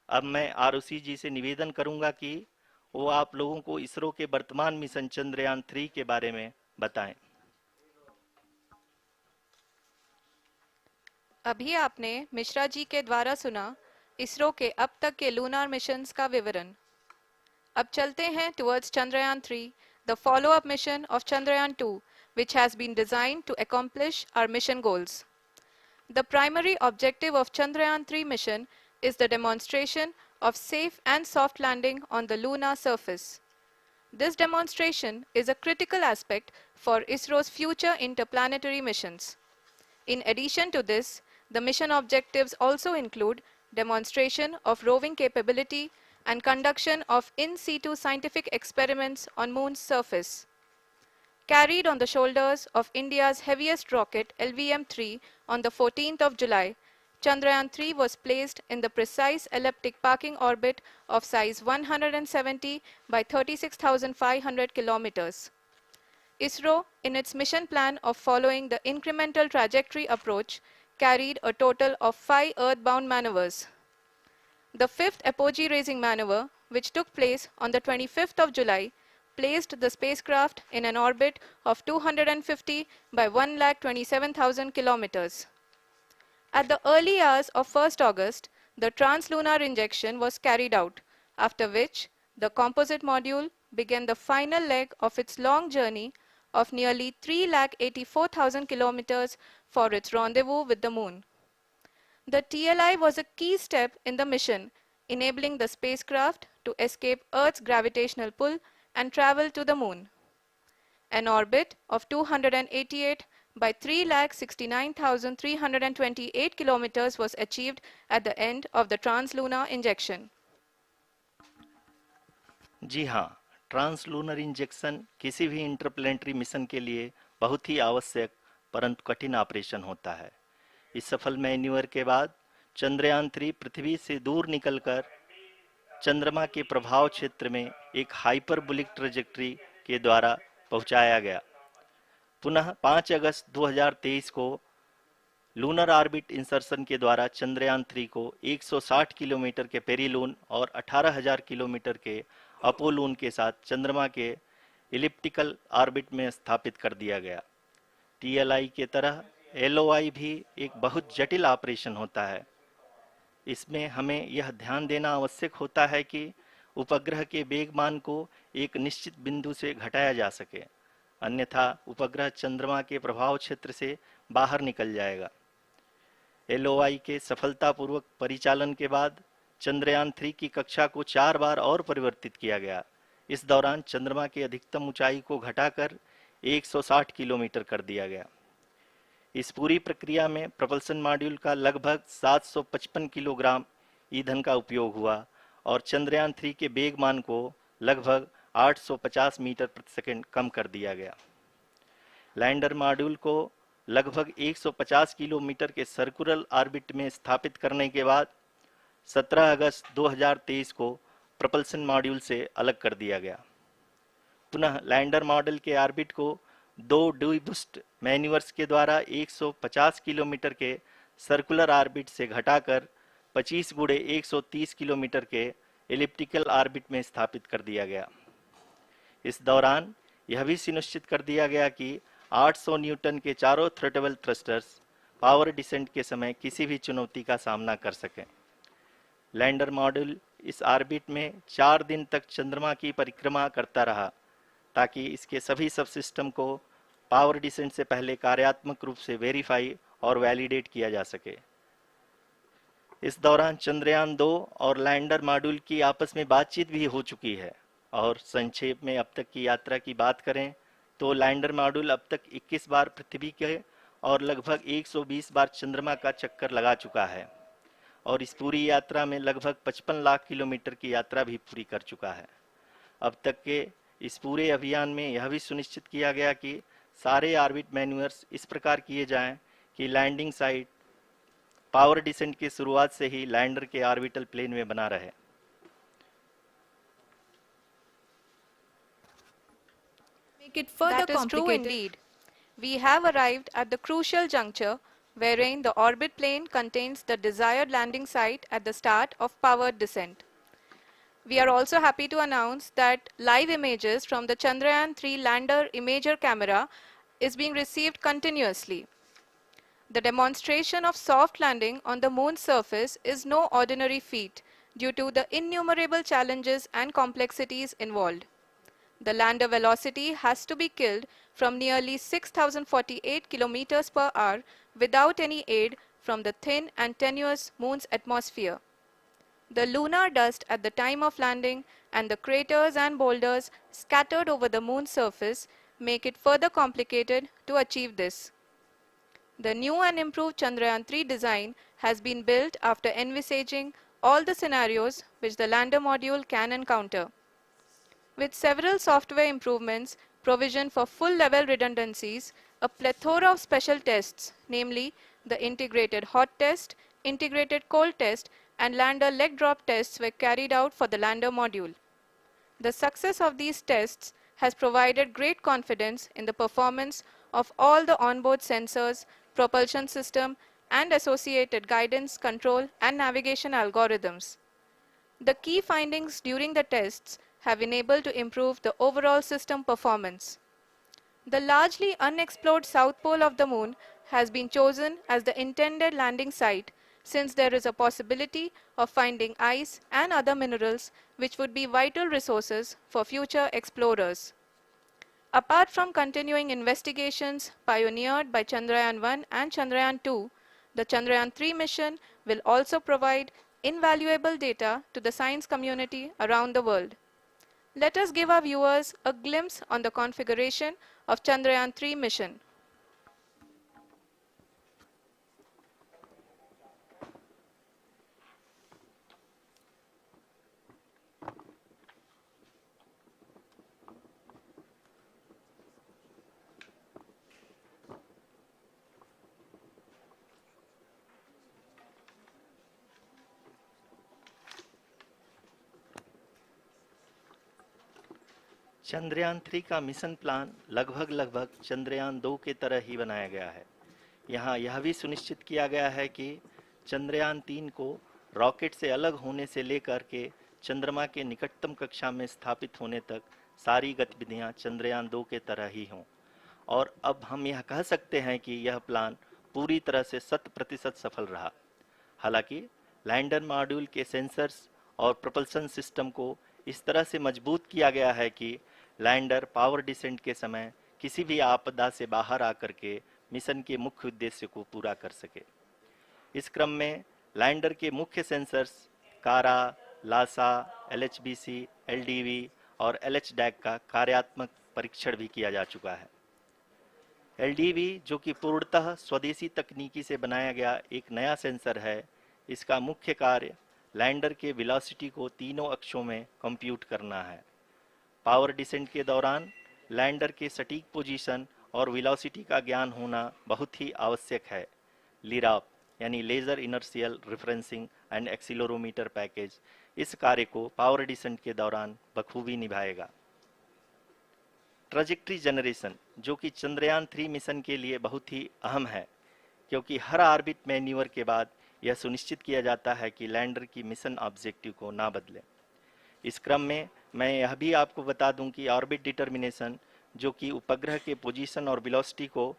अब मैं आरुषि जी से निवेदन करूंगा कि वो आप लोगों को इसरो के वर्तमान मिशन चंद्रयान 3 के बारे में बताएं। अभी आपने मिश्रा जी के द्वारा सुना इसरो के अब तक के लूनार मिशंस का विवरण। अब चलते हैं towards Chandrayaan 3, the follow-up mission of Chandrayaan 2, which has been designed to accomplish our mission goals. The primary objective of Chandrayaan 3 mission is the demonstration of safe and soft landing on the lunar surface. This demonstration is a critical aspect for ISRO's future interplanetary missions. In addition to this, the mission objectives also include demonstration of roving capability and conduction of in situ scientific experiments on Moon's surface. Carried on the shoulders of India's heaviest rocket LVM-3 on the 14th of July, Chandrayaan-3 was placed in the precise elliptic parking orbit of size 170 by 36,500 kilometers. ISRO, in its mission plan of following the incremental trajectory approach, carried a total of 5 earthbound maneuvers. The fifth apogee raising maneuver, which took place on the 25th of July, placed the spacecraft in an orbit of 250 by 1,27,000 kilometers. At the early hours of 1st August, the translunar injection was carried out, after which the composite module began the final leg of its long journey of nearly 3,84,000 kilometers for its rendezvous with the Moon. The TLI was a key step in the mission, enabling the spacecraft to escape Earth's gravitational pull and travel to the Moon. An orbit of 288 by 3,69,328 kilometers was achieved at the end of the translunar injection. जी हाँ, translunar injection किसी भी interplanetary mission के लिए बहुत ही आवश्यक परंतु कठिन operation होता है। इस सफल मैन्यूवर के बाद चंद्रयान 3 पृथ्वी से दूर निकलकर चंद्रमा के प्रभाव क्षेत्र में एक हाइपरबोलिक ट्रेजेक्ट्री के द्वारा पहुंचाया गया। पुनः 5 अगस्त 2023 को लूनर ऑर्बिट इंसर्शन के द्वारा चंद्रयान 3 को 160 किलोमीटर के पेरीलून और 18,000 किलोमीटर के अपोलून के साथ चंद्रमा के इलिप्टिकल ऑर्बिट में स्थापित कर दिया गया। टीएलआई के तरह एलओआई भी एक बहुत जटिल ऑपरेशन होता है। इसमें हमें यह ध्यान देना आवश्यक होता है कि उपग्रह के वेगमान को एक निश्चित बिंदु से घटाया जा सके, अन्यथा उपग्रह चंद्रमा के प्रभाव क्षेत्र से बाहर निकल जाएगा। एलओआई के सफलतापूर्वक परिचालन के बाद चंद्रयान 3 की कक्षा को 4 बार और परिवर्तित किया गया। इस दौरान चंद्रमा की अधिकतम ऊंचाई को घटाकर 160 किलोमीटर कर दिया गया। इस पूरी प्रक्रिया में प्रपल्सन मॉड्यूल का लगभग 755 किलोग्राम ईंधन का उपयोग हुआ और चंद्रयान 3 के वेगमान को लगभग 850 मीटर प्रति सेकंड कम कर दिया गया। लैंडर मॉड्यूल को लगभग 150 किलोमीटर के सर्कुलर ऑर्बिट में स्थापित करने के बाद 17 अगस्त 2023 को प्रपल्सन मॉड्यूल से अलग कर दिया गया। पुनः लैंडर मॉडल के ऑर्बिट को 2 डीबूस्ट मैन्यूवर्स के द्वारा 150 किलोमीटर के सर्कुलर ऑर्बिट से घटाकर 25 गुणे 130 किलोमीटर के एलिप्टिकल ऑर्बिट में स्थापित कर दिया गया। इस दौरान यह भी सुनिश्चित कर दिया गया कि 800 न्यूटन के चारों थ्रोटेबल थ्रस्टर्स पावर डिसेंट के समय किसी भी चुनौती का सामना कर सकें। लैंडर मॉड्यूल इस ऑर्बिट में 4 दिन तक चंद्रमा की परिक्रमा करता रहा ताकि इसके सभी सब सिस्टम को पावर डिसेंट से पहले कार्यात्मक रूप से वेरीफाई और वैलिडेट किया जा सके। इस दौरान चंद्रयान 2 और लैंडर मॉड्यूल की आपस में बातचीत भी हो चुकी है। और संक्षेप में अब तक की यात्रा की बात करें तो लैंडर मॉड्यूल अब तक 21 बार पृथ्वी के और लगभग 120 बार चंद्रमा का चक्कर लगा चुका है और इस पूरी यात्रा में लगभग 55 लाख किलोमीटर की यात्रा भी पूरी कर चुका है। अब तक के इस पूरे अभियान में यह भी सुनिश्चित किया गया कि सारे ऑर्बिट मैन्यूवर्स इस प्रकार किए जाएं कि लैंडिंग साइट पावर डिसेंट की शुरुआत से ही लैंडर के ऑर्बिटल प्लेन में बना रहे। Make it further complicated. That is true indeed. We have arrived at the crucial juncture wherein the orbit plane contains the desired landing site at the start of powered descent. We are also happy to announce that live images from the Chandrayaan-3 lander imager camera is being received continuously. The demonstration of soft landing on the moon's surface is no ordinary feat due to the innumerable challenges and complexities involved. The lander velocity has to be killed from nearly 6,048 kilometers per hour without any aid from the thin and tenuous moon's atmosphere. The lunar dust at the time of landing and the craters and boulders scattered over the moon's surface make it further complicated to achieve this. The new and improved Chandrayaan-3 design has been built after envisaging all the scenarios which the lander module can encounter. With several software improvements, provision for full-level redundancies, a plethora of special tests, namely the integrated hot test, integrated cold test, and lander leg drop tests were carried out for the lander module. The success of these tests has provided great confidence in the performance of all the onboard sensors, propulsion system, and associated guidance, control, and navigation algorithms. The key findings during the tests have enabled to improve the overall system performance. The largely unexplored south pole of the moon has been chosen as the intended landing site since there is a possibility of finding ice and other minerals which would be vital resources for future explorers. Apart from continuing investigations pioneered by Chandrayaan-1 and Chandrayaan-2, the Chandrayaan-3 mission will also provide invaluable data to the science community around the world. Let us give our viewers a glimpse on the configuration of Chandrayaan-3 mission. Chandrayaan 3 का mission plan लगभग चंद्रयान 2 के तरह ही बनाया गया है। यहाँ यह भी सुनिश्चित किया गया है कि चंद्रयान 3 को रॉकेट से अलग होने से लेकर के चंद्रमा के निकटतम कक्षा में स्थापित होने तक सारी गतिविधियां चंद्रयान 2 के तरह ही हों। और अब हम यह कह सकते हैं कि यह प्लान पूरी तरह से 100% सफल रहा। हालांकि लैंडर मॉड्यूल के सेंसर्स और propulsion सिस्टम को इस तरह से मजबूत किया गया है कि लैंडर पावर डिसेंट के समय किसी भी आपदा से बाहर आकर के मिशन के मुख्य उद्देश्य को पूरा कर सके। इस क्रम में लैंडर के मुख्य सेंसर्स कारा, लासा, LHBC, LDV और LHDAC का कार्यात्मक परीक्षण भी किया जा चुका है। LDV जो कि पूर्णतः स्वदेशी तकनीकी से बनाया गया एक नया सेंसर है, इसका मुख्य कार्य लैंडर के वेलोसिटी को तीनों अक्षों में कंप्यूट करना है। पावर डिसेंट के दौरान लैंडर के सटीक पोजीशन और वेलोसिटी का ज्ञान होना बहुत ही आवश्यक है। लिराप यानी laser inertial referencing and accelerometer package इस कार्य को पावर डिसेंट के दौरान बखूबी निभाएगा। ट्रैजेक्टरी जनरेशन जो कि चंद्रयान 3 मिशन के लिए बहुत ही अहम है, क्योंकि हर ऑर्बिट मैन्यूवर के बाद यह सुनिश्चित किया जाता है कि लैंडर की मिशन ऑब्जेक्टिव को ना बदले। इस क्रम में मैं यह भी आपको बता दूं कि ऑर्बिट डिटर्मिनेशन जो कि उपग्रह के पोजीशन और वेलोसिटी को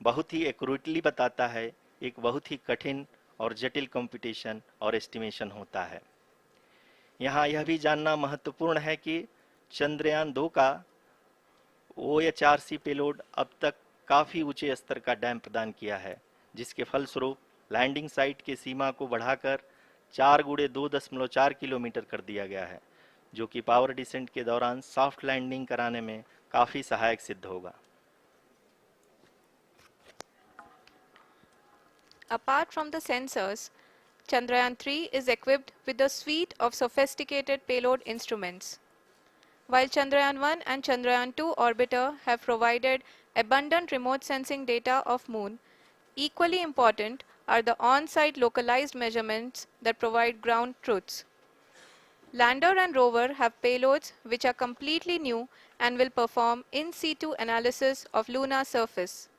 बहुत ही एक्यूरेटली बताता है, एक बहुत ही कठिन और जटिल कंप्यूटेशन और एस्टिमेशन होता है। यहाँ यह भी जानना महत्वपूर्ण है कि चंद्रयान 2 का OHRC पेलोड अब तक काफ़ी ऊंचे स्तर का डैम प्रदान किया है, जिसके फलस्वरूप लैंडिंग साइट के सीमा को बढ़ाकर 4 × 2.4 किलोमीटर कर दिया गया है, जो कि पावर डिसेंट के दौरान सॉफ्ट लैंडिंग कराने में काफ़ी सहायक सिद्ध होगा। Apart from the sensors, Chandrayaan-3 is equipped with a suite of sophisticated payload instruments. While Chandrayaan-1 and Chandrayaan-2 orbiter have provided abundant remote sensing data of Moon, equally important are the on-site localized measurements that provide ground truths. Lander and rover have payloads which are completely new and will perform in situ analysis of lunar surface.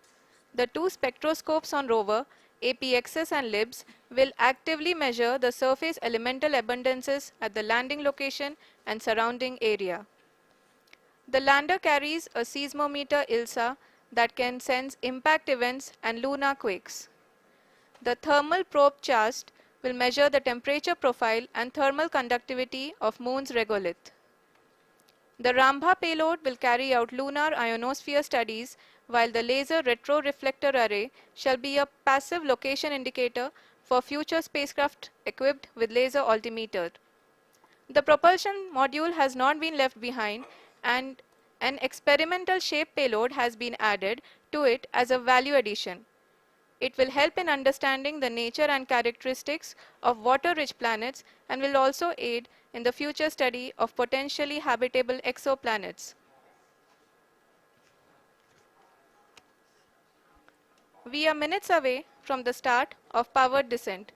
The two spectroscopes on rover APXs and LIBs will actively measure the surface elemental abundances at the landing location and surrounding area. The lander carries a seismometer ILSA that can sense impact events and lunar quakes. The thermal probe CHAST will measure the temperature profile and thermal conductivity of Moon's regolith. The Rambha payload will carry out lunar ionosphere studies, while the laser retroreflector array shall be a passive location indicator for future spacecraft equipped with laser altimeter. The propulsion module has not been left behind, and an experimental shape payload has been added to it as a value addition. It will help in understanding the nature and characteristics of water-rich planets and will also aid in the future study of potentially habitable exoplanets. We are minutes away from the start of powered descent.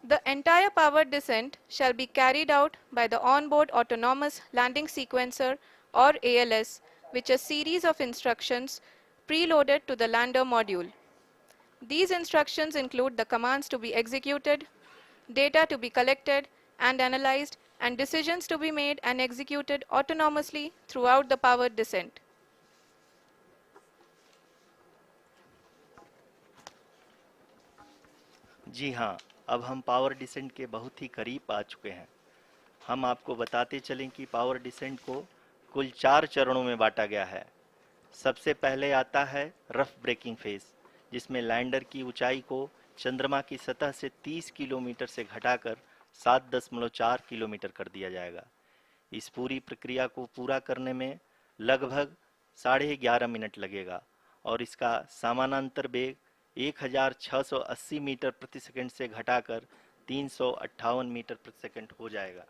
The entire powered descent shall be carried out by the onboard autonomous landing sequencer, or ALS, which is a series of instructions preloaded to the lander module. These instructions include the commands to be executed, data to be collected and analyzed, and decisions to be made and executed autonomously throughout the powered descent. जी हाँ, अब हम power descent के बहुत ही करीब आ चुके हैं। हम आपको बताते चलें कि पावर डिसेंट को कुल 4 चरणों में बांटा गया है। सबसे पहले आता है रफ ब्रेकिंग फेज, जिसमें लैंडर की ऊंचाई को चंद्रमा की सतह से 30 किलोमीटर से घटाकर 7.4 किलोमीटर कर दिया जाएगा। इस पूरी प्रक्रिया को पूरा करने में लगभग 11.5 मिनट लगेगा और इसका समानांतर वेग 1680 मीटर प्रति सेकंड से घटाकर 358 मीटर प्रति सेकंड हो जाएगा।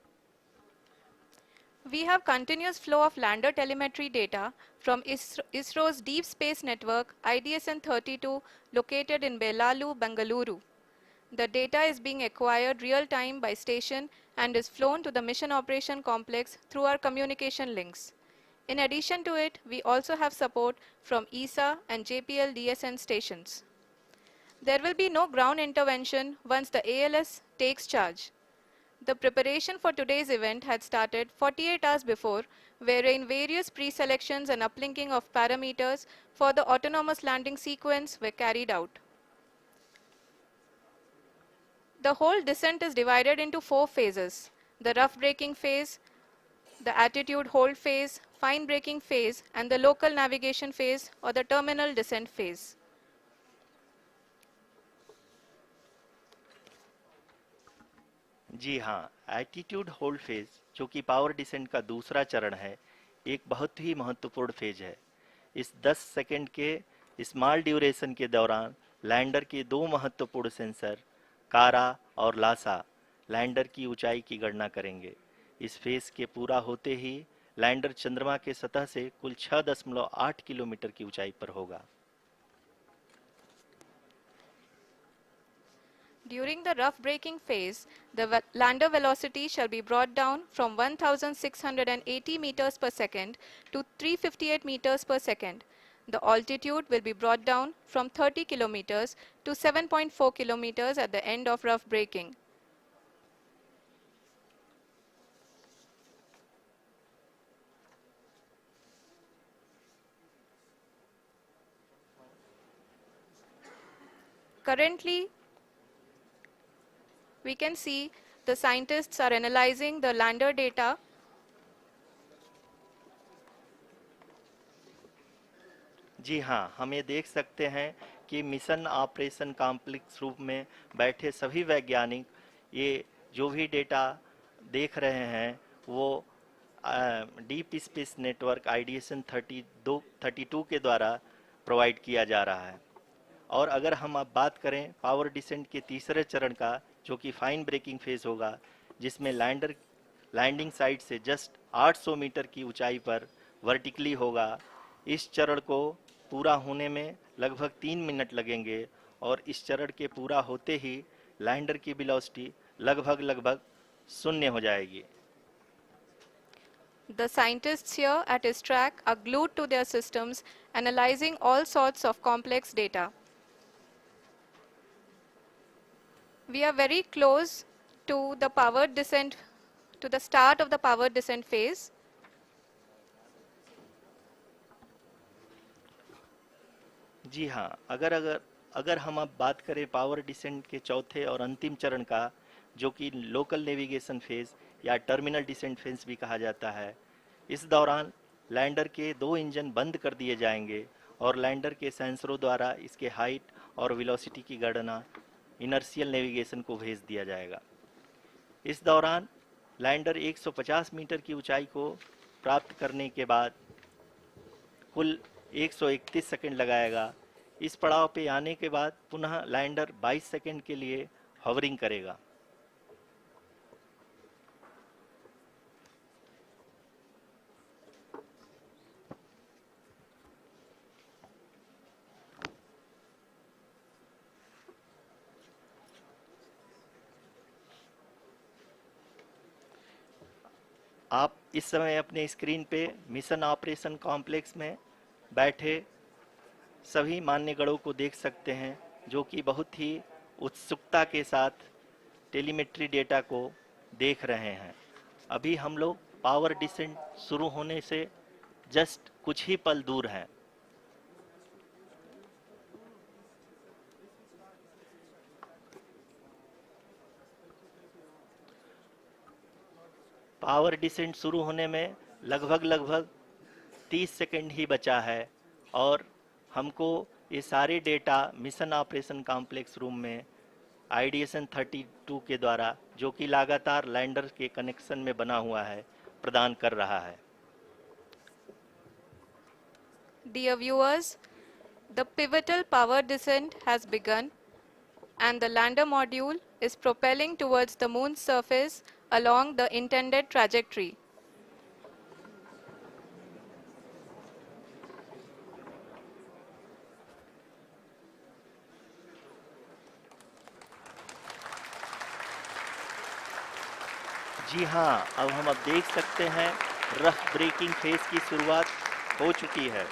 We have continuous flow of lander telemetry data from ISRO's Deep Space Network IDSN-32 located in Belalu, Bengaluru. The data is being acquired real-time by station and is flown to the Mission Operation Complex through our communication links. In addition to it, we also have support from ESA and JPL DSN stations. There will be no ground intervention once the ALS takes charge. The preparation for today's event had started 48 hours before, wherein various pre-selections and uplinking of parameters for the autonomous landing sequence were carried out. The whole descent is divided into 4 phases: the rough braking phase, the attitude hold phase, fine braking phase, and the local navigation phase or the terminal descent phase. जी हाँ, attitude hold phase, जो कि power descent का दूसरा चरण है, एक बहुत ही महत्वपूर्ण फेज है। इस 10 सेकंड के स्मॉल ड्यूरेशन के दौरान लैंडर के 2 महत्वपूर्ण सेंसर कारा और लासा लैंडर की ऊंचाई की गणना करेंगे। इस फेज के पूरा होते ही लैंडर चंद्रमा के सतह से कुल 6.8 किलोमीटर की ऊंचाई पर होगा। During the rough braking phase, the lander velocity shall be brought down from 1680 meters per second to 358 meters per second. The altitude will be brought down from 30 kilometers to 7.4 kilometers at the end of rough braking. Currently, we can see the scientists are analyzing the lander data. जी हाँ, हम ये देख सकते हैं कि mission operation complex रूप में बैठे सभी वैज्ञानिक ये जो भी डेटा देख रहे हैं वो डीप स्पेस नेटवर्क आईडीएसएन 32 के द्वारा प्रोवाइड किया जा रहा है। और अगर हम अब बात करें पावर डिसेंट के तीसरे चरण का, जो कि फाइन ब्रेकिंग फेज होगा, जिसमें लैंडर लैंडिंग साइट से जस्ट 800 मीटर की ऊंचाई पर वर्टिकली होगा। इस चरण को पूरा होने में लगभग 3 मिनट लगेंगे और इस चरण के पूरा होते ही लैंडर की वेलोसिटी लगभग शून्य हो जाएगी। The scientists here at ISRO are glued to their systems, analyzing all sorts of complex data. We are very close to the powered descent, to the start of the powered descent phase. जी हाँ, अगर अगर अगर हम अब बात करें power descent के चौथे और अंतिम चरण का, जो कि लोकल नेविगेशन फेज या टर्मिनल डिसेंट फेज भी कहा जाता है, इस दौरान लैंडर के दो इंजन बंद कर दिए जाएंगे और लैंडर के सेंसरों द्वारा इसके हाइट और वेलोसिटी की गणना इनर्शियल नेविगेशन को भेज दिया जाएगा। इस दौरान लैंडर 150 मीटर की ऊंचाई को प्राप्त करने के बाद कुल 131 सेकंड लगाएगा। इस पड़ाव पे आने के बाद पुनः लैंडर 22 सेकंड के लिए हॉवरिंग करेगा। आप इस समय अपने स्क्रीन पे मिशन ऑपरेशन कॉम्प्लेक्स में बैठे सभी मान्यगणों को देख सकते हैं, जो कि बहुत ही उत्सुकता के साथ टेलीमेट्री डेटा को देख रहे हैं। अभी हम लोग पावर डिसेंट शुरू होने से जस्ट कुछ ही पल दूर हैं। पावर डिसेंट शुरू होने में लगभग 30 सेकंड ही बचा है और हमको ये सारे data mission operation complex room में आईडीएसएन 32 के द्वारा, जो कि लगातार लैंडर के कनेक्शन में बना हुआ है, प्रदान कर रहा है। Dear viewers, the pivotal power descent has begun and the lander module is propelling towards the moon's surface along the intended trajectory. जी हाँ, अब देख सकते हैं रफ ब्रेकिंग फेज की शुरुआत हो चुकी है।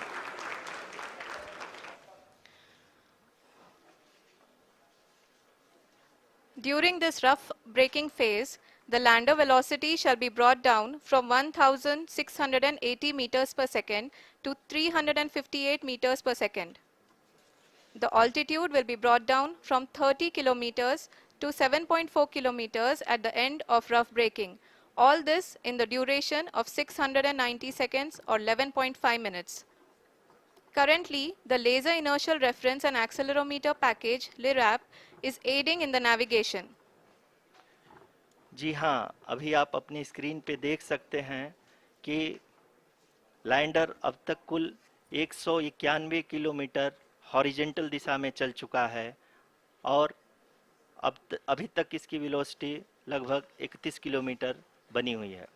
During this rough braking phase, the lander velocity shall be brought down from 1680 meters per second to 358 meters per second. The altitude will be brought down from 30 kilometers to 7.4 kilometers at the end of rough braking. All this in the duration of 690 seconds or 11.5 minutes. Currently, the Laser Inertial Reference and Accelerometer package (LIRAP) is aiding in the navigation. जी हाँ, अभी आप अपनी screen पे देख सकते हैं कि lander अब तक कुल 191 किलोमीटर हॉरिजेंटल दिशा में चल चुका है और अभी तक इसकी वेलोसिटी लगभग 31 किलोमीटर बनी हुई है।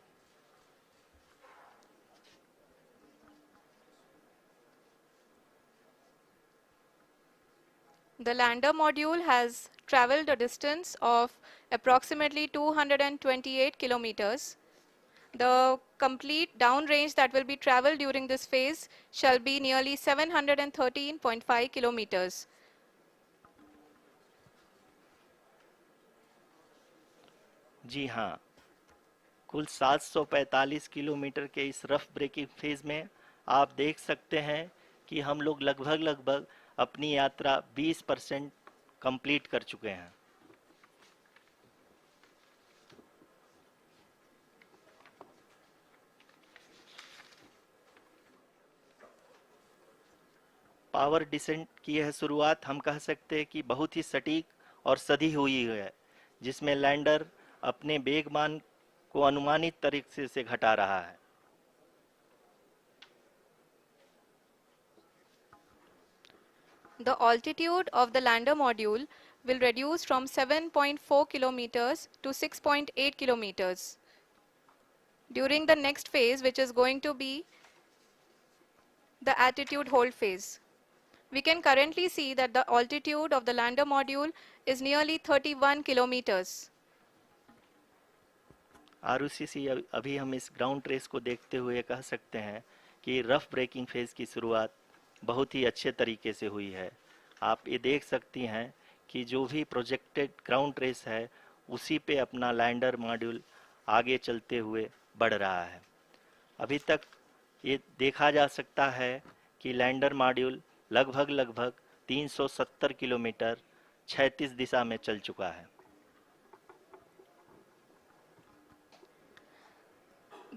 The lander module has traveled a distance of approximately 228 kilometers. The complete downrange that will be traveled during this phase shall be nearly 713.5 kilometers. जी हाँ, कुल 745 किलोमीटर के इस रफ ब्रेकिंग फेज में आप देख सकते हैं कि हम लोग लगभग अपनी यात्रा 20% कंप्लीट कर चुके हैं। पावर डिसेंट की यह शुरुआत हम कह सकते हैं कि बहुत ही सटीक और सधी हुई है, जिसमें लैंडर अपने वेगमान को अनुमानित तरीके से घटा रहा है। The altitude of the lander module will reduce from 7.4 kilometers to 6.8 kilometers. During the next phase, which is going to be the attitude hold phase. We can currently see that the altitude of the lander module is nearly 31 kilometers. Arushi, अभी हम इस ground trace को देखते हुए कह सकते हैं कि रफ ब्रेकिंग फेज की शुरुआत बहुत ही अच्छे तरीके से हुई है। आप ये देख सकती हैं कि जो भी प्रोजेक्टेड ग्राउंड ट्रेस है उसी पे अपना लैंडर मॉड्यूल आगे चलते हुए बढ़ रहा है। अभी तक ये देखा जा सकता है कि लैंडर मॉड्यूल लगभग लगभग 370 किलोमीटर क्षैतिज दिशा में चल चुका है।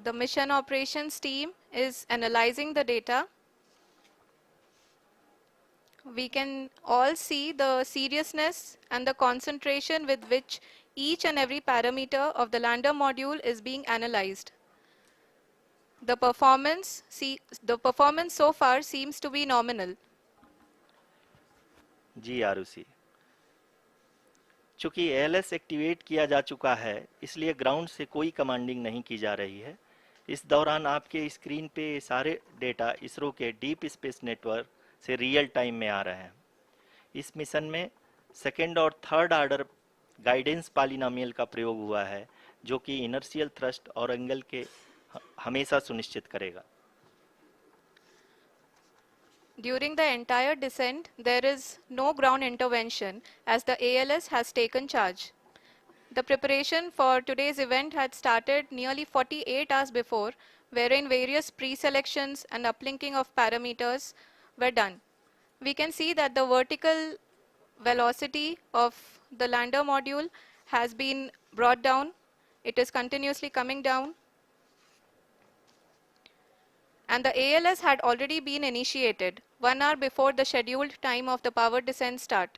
The mission operations team is analyzing the data. We can all see the seriousness and the concentration with which each and every parameter of the lander module is being analyzed. The performance so far seems to be nominal. जी आरुषि, चूंकि ALS activate किया जा चुका है इसलिए ground से कोई commanding नहीं की जा रही है। इस दौरान आपके स्क्रीन पे सारे डेटा इसरो के डीप स्पेस नेटवर्क से रियल टाइम में आ रहे हैं। इस मिशन में सेकेंड और थर्ड ऑर्डर गाइडेंस पॉलिनोमियल का प्रयोग हुआ है जो कि इनर्शियल थ्रस्ट और एंगल के हमेशा सुनिश्चित करेगा। During the entire descent, there is no ground intervention as the ALS has taken charge. The preparation for today's event had started nearly 48 hours before, wherein various pre-selections and uplinking of parameters were done. We can see that the vertical velocity of the lander module has been brought down. It is continuously coming down. And the ALS had already been initiated 1 hour before the scheduled time of the power descent start.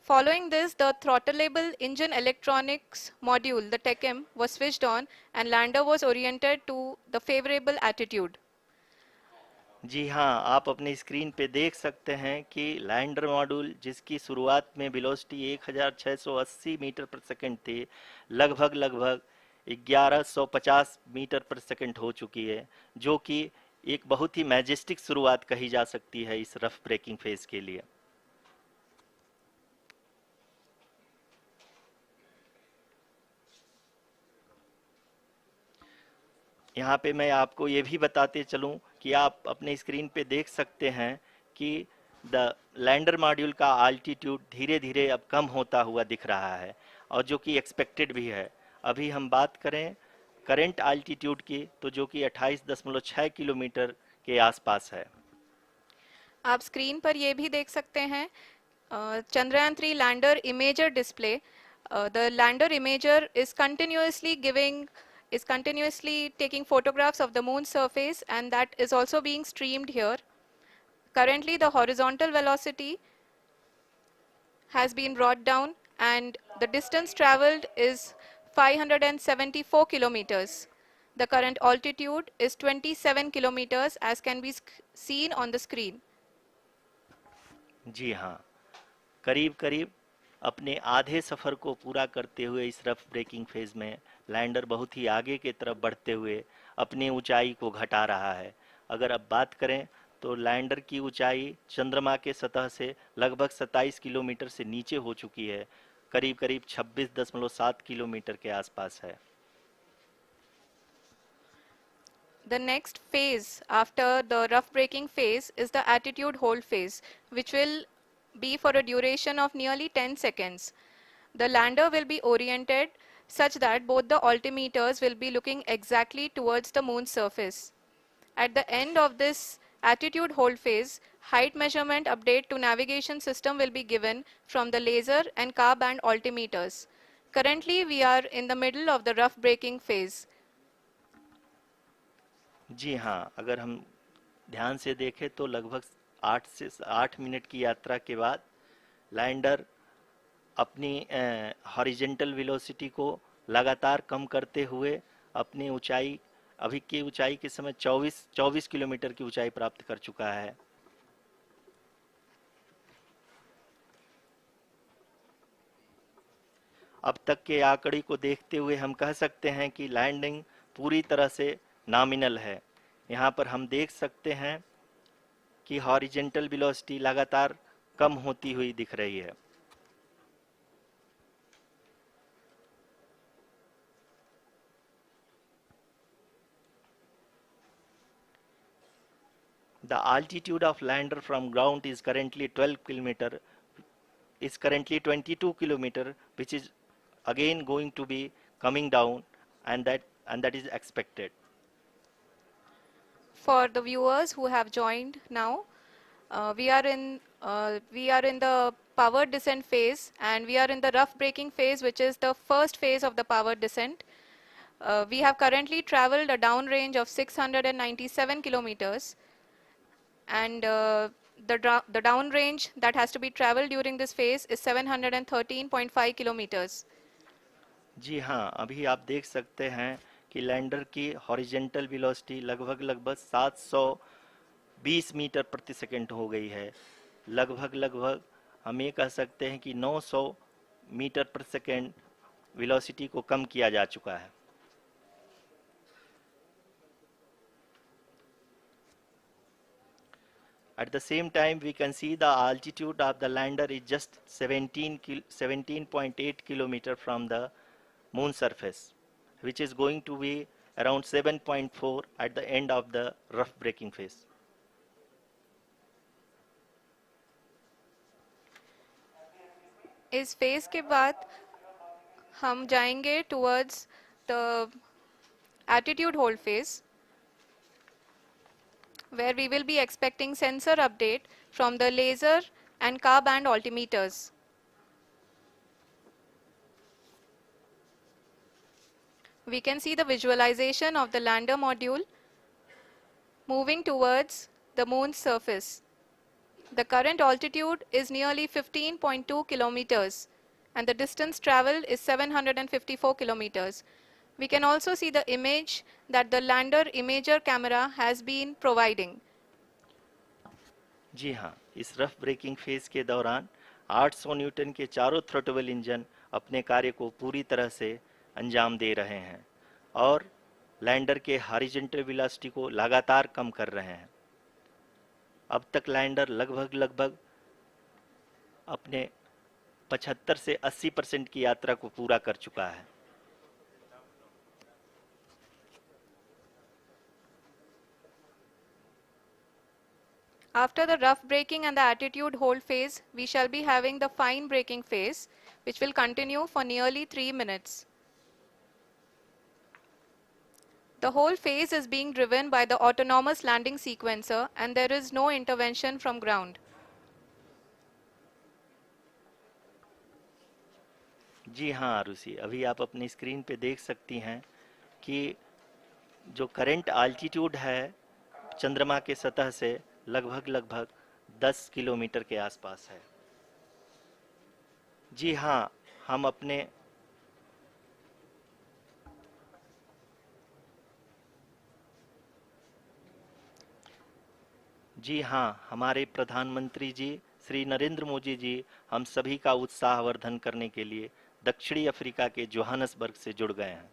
Following this, the throttleable engine electronics module, the TECM, was switched on and lander was oriented to the favorable attitude. जी हाँ, आप अपनी screen पे देख सकते हैं कि lander module जिसकी शुरुआत में वेलोसिटी 1680 मीटर पर सेकंड थी, लगभग लगभग 1150 मीटर पर सेकंड हो चुकी है, जो कि एक बहुत ही मैजेस्टिक शुरुआत कही जा सकती है इस रफ ब्रेकिंग फेज के लिए। यहाँ पे मैं आपको ये भी बताते चलूँ कि आप अपने स्क्रीन पे देख सकते हैं कि द लैंडर मॉड्यूल का आल्टीट्यूड धीरे धीरे अब कम होता हुआ दिख रहा है और जो कि एक्सपेक्टेड भी है। अभी हम बात करें करंट आल्टीट्यूड की तो जो कि 28.6 किलोमीटर के आसपास है। आप स्क्रीन पर ये भी देख सकते हैं Chandrayaan 3 lander imager display. The lander imager is continuously taking photographs of the moon's surface, and that is also being streamed here. Currently, the horizontal velocity has been brought down and the distance traveled is 574 kilometers. The current altitude is 27 kilometers as can be seen on the screen. जी हाँ, करीब करीब अपने आधे सफ़र को पूरा करते हुए इस रफ ब्रेकिंग फेज में लैंडर बहुत ही आगे की तरफ बढ़ते हुए अपनी ऊंचाई को घटा रहा है। अगर अब बात करें तो लैंडर की ऊंचाई चंद्रमा के सतह से लगभग 27 किलोमीटर से नीचे हो चुकी है, करीब करीब 26.7 किलोमीटर के आसपास है। The next phase after the rough braking phase is the attitude hold phase, which will be for a duration of nearly 10 seconds. The lander will be oriented such that both the altimeters will be looking exactly towards the moon's surface. At the end of this attitude hold phase, height measurement update to navigation system will be given from the laser and car band altimeters. Currently, we are in the middle of the rough braking phase. जी हाँ, अगर हम ध्यान से देखें तो लगभग 8 minute की यात्रा के बाद लैंडर अपनी हॉरिजेंटल वेलोसिटी को लगातार कम करते हुए अपनी ऊंचाई अभी की ऊंचाई के समय 24 किलोमीटर की ऊंचाई प्राप्त कर चुका है। अब तक के आंकड़े को देखते हुए हम कह सकते हैं कि लैंडिंग पूरी तरह से नॉमिनल है। यहाँ पर हम देख सकते हैं कि हॉरिजेंटल वेलोसिटी लगातार कम होती हुई दिख रही है। The altitude of lander from ground is currently 12 kilometer is currently 22 kilometer, which is again going to be coming down, and that is expected. For the viewers who have joined now, we are in the power descent phase, and we are in the rough braking phase, which is the first phase of the power descent. We have currently traveled a downrange of 697 kilometers, and the downrange that has to be traveled during this phase is 713.5 kilometers. जी हाँ, अभी आप देख सकते हैं कि lander की horizontal velocity लगभग लगभग 720 मीटर प्रति सेकंड हो गई है। लगभग लगभग हम ये कह सकते हैं कि 900 मीटर प्रति सेकंड वेलोसिटी को कम किया जा चुका है। At the same time, we can see the altitude of the lander is just 17.8 kilometer from the moon surface, which is going to be around 7.4 at the end of the rough braking phase. इस phase के बाद हम जाएंगे towards the attitude hold phase, where we will be expecting sensor update from the laser and car band altimeters. We can see the visualization of the lander module moving towards the moon's surface. The current altitude is nearly 15.2 kilometers, and the distance traveled is 754 kilometers. We can also see the image that the lander imager camera has been providing. जी हाँ, इस rough breaking phase के दौरान 800 Newton के चारों throttle engine अपने कार्य को पूरी तरह से अंजाम दे रहे हैं और लैंडर के हॉरिजॉन्टल वेलोसिटी को लगातार कम कर रहे हैं। अब तक लैंडर लगभग लगभग अपने 75 से 80% की यात्रा को पूरा कर चुका है। After the rough braking and the attitude hold phase, we shall be having the fine braking phase, which will continue for nearly 3 minutes. The whole phase is being driven by the autonomous landing sequencer, and there is no intervention from ground. जी हाँ आरुषि, अभी आप अपनी screen पे देख सकती हैं कि जो करंट आल्टीट्यूड है चंद्रमा के सतह से लगभग लगभग 10 किलोमीटर के आसपास है। जी हाँ, हम अपने जी हाँ, हमारे प्रधानमंत्री जी श्री नरेंद्र मोदी जी हम सभी का उत्साहवर्धन करने के लिए दक्षिणी अफ्रीका के जोहानसबर्ग से जुड़ गए हैं।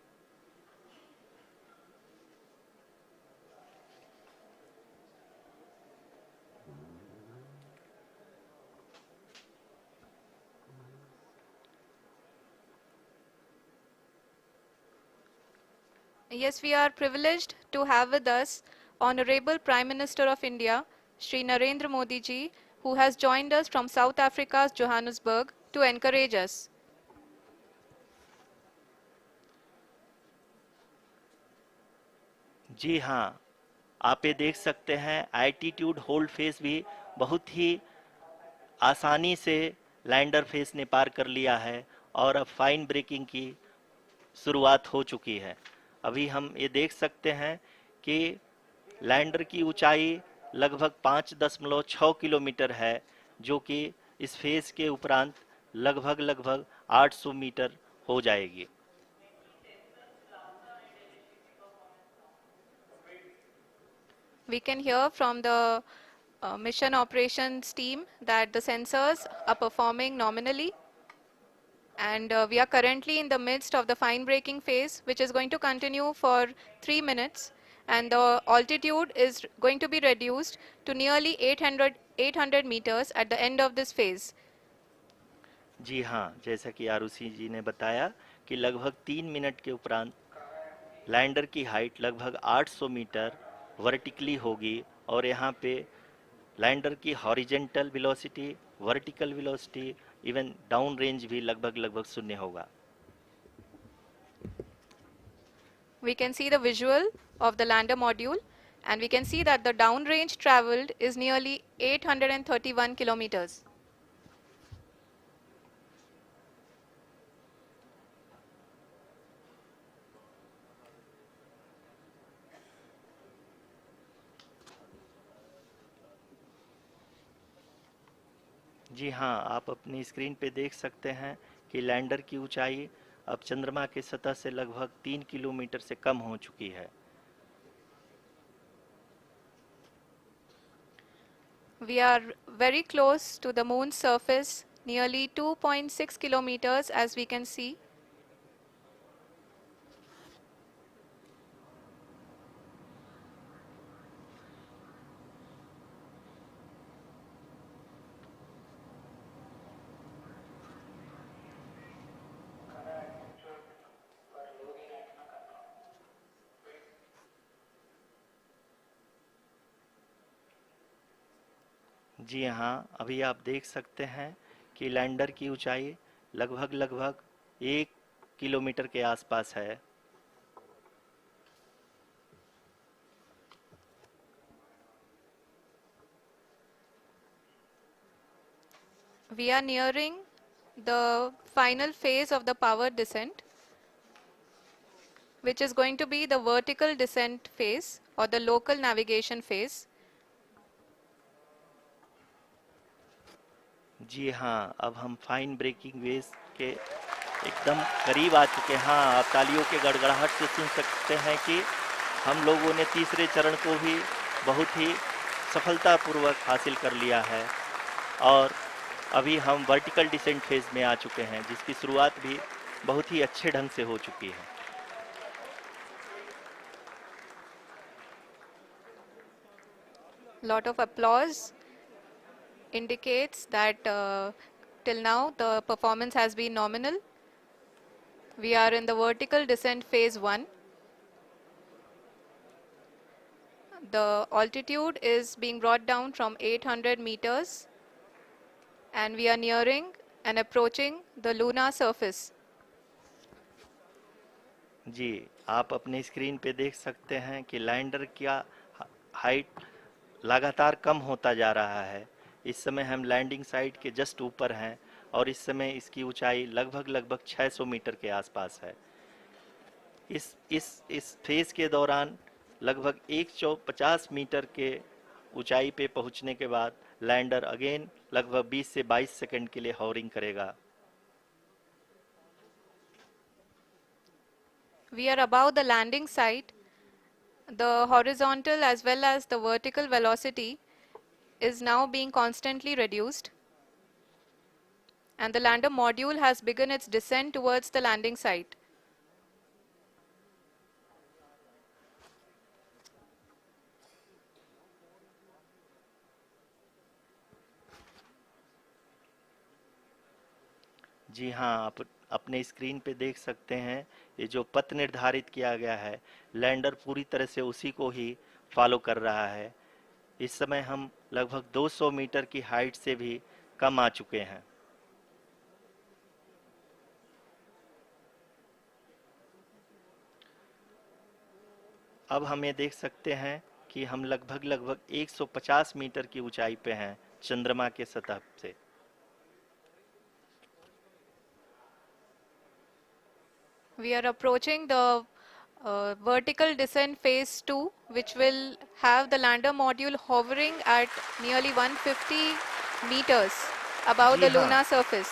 Yes, we are privileged to have with us Honorable Prime Minister of India, Shri Narendra Modi ji, who has joined us from South Africa's Johannesburg to encourage us. जी हाँ, आप ये देख सकते हैं एल्टीट्यूड होल्ड फेस भी बहुत ही आसानी से लैंडर फेस ने पार कर लिया है और अब फाइन ब्रेकिंग की शुरुआत हो चुकी है। अभी हम ये देख सकते हैं कि लैंडर की ऊंचाई लगभग 5.6 किलोमीटर है, जो कि इस फेज के उपरांत लगभग लगभग 800 मीटर हो जाएगी। We can hear from the mission operations team that the sensors are performing nominally, and we are currently in the midst of the fine braking phase, which is going to continue for 3 minutes, and the altitude is going to be reduced to nearly 800 meters at the end of this phase. जी हाँ, जैसा कि आरुषि जी ने बताया कि लगभग 3 minute के उपरांत lander की हाइट लगभग 800 मीटर वर्टिकली होगी और यहाँ पे लैंडर की horizontal velocity, vertical velocity even down range भी लगभग लगभग शून्य होगा। We can see the visual of the lander module, and we can see that the downrange traveled is nearly 831 kilometers. जी हाँ, आप अपनी स्क्रीन पे देख सकते हैं कि लैंडर की ऊंचाई अब चंद्रमा की सतह से लगभग 3 किलोमीटर से कम हो चुकी है। We are very close to the moon's surface, nearly 2.6 kilometers as we can see. जी हाँ, अभी आप देख सकते हैं कि लैंडर की ऊंचाई लगभग लगभग 1 किलोमीटर के आसपास है। We are nearing the final phase of the power descent, which is going to be the vertical descent phase or the local navigation phase. जी हाँ, अब हम फाइन ब्रेकिंग वेव्स के एकदम करीब आ चुके हैं। हाँ, आप तालियों के गड़गड़ाहट से सुन सकते हैं कि हम लोगों ने तीसरे चरण को भी बहुत ही सफलतापूर्वक हासिल कर लिया है और अभी हम वर्टिकल डिसेंट फेज में आ चुके हैं, जिसकी शुरुआत भी बहुत ही अच्छे ढंग से हो चुकी है। Lot of applause indicates that till now the performance has been nominal. We are in the vertical descent phase 1. The altitude is being brought down from 800 meters and we are nearing and approaching the lunar surface. जी, आप अपनी screen पे देख सकते हैं कि lander का height लगातार कम होता जा रहा है। इस समय हम लैंडिंग साइट के जस्ट ऊपर हैं और इस समय इसकी ऊंचाई लगभग लगभग 600 मीटर के आसपास है। इस फेज के दौरान लगभग 150 मीटर के ऊंचाई पे पहुंचने के बाद लैंडर अगेन लगभग 20 से 22 सेकंड के लिए हॉवरिंग करेगा। We are above the landing site. The horizontal as well as the vertical velocity is now being constantly reduced, and the lander module has begun its descent towards the landing site. जी हाँ, आप अपने screen पे देख सकते हैं ये जो पथ निर्धारित किया गया है, लैंडर पूरी तरह से उसी को ही फॉलो कर रहा है। इस समय हम लगभग 200 मीटर की हाइट से भी कम आ चुके हैं। अब हम ये देख सकते हैं कि हम लगभग लगभग 150 मीटर की ऊंचाई पे हैं चंद्रमा के सतह से। We are approaching the vertical descent phase 2, which will have the lander module hovering at nearly 150 meters above ji the हाँ, lunar surface.